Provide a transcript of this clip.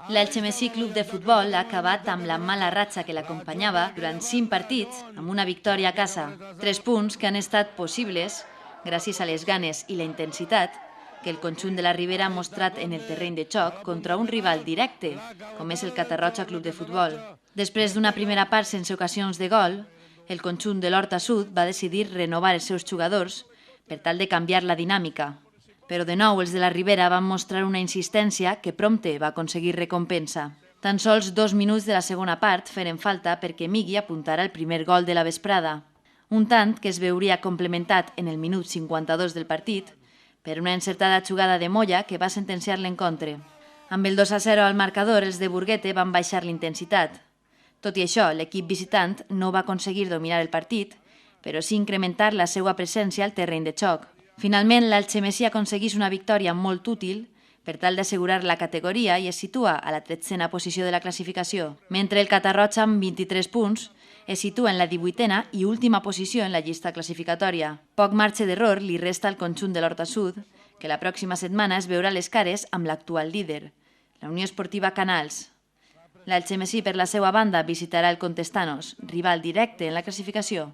L'Elche Club de Futbol ha acabat amb la mala ratxa que l'acompanyava durant 5 partits amb una victòria a casa. 3 punts que han estat possibles gràcies a les ganes i la intensitat que el conjunt de la Ribera ha mostrat en el terreny de xoc contra un rival directe, com és el Catarroja Club de Futbol. Després d'una primera part sense ocasions de gol, el conjunt de l'Horta Sud va decidir renovar els seus jugadors per tal de canviar la dinàmica. Però de nou els de la Ribera van mostrar una insistència que prompte va aconseguir recompensa. Tan sols 2 minuts de la segona part feren falta perquè Migui apuntara el primer gol de la vesprada. Un tant que es veuria complementat en el minut 52 del partit per una encertada jugada de Moya que va sentenciar l'encontre. Amb el 2-0 al marcador, els de Burguete van baixar l'intensitat. Tot i això, l'equip visitant no va aconseguir dominar el partit, però sí incrementar la seva presència al terreny de xoc. Finalment, l'Elche aconsegueix una victòria molt útil per tal d'assegurar la categoria i es situa a la 13a posició de la classificació, mentre el Catarroja, amb 23 punts, es situa en la 18a i última posició en la llista classificatòria. Poc marge d'error li resta al conjunt de l'Horta Sud, que la pròxima setmana es veurà les cares amb l'actual líder, la Unió Esportiva Canals. L'Elche, per la seva banda, visitarà el Contestanos, rival directe en la classificació.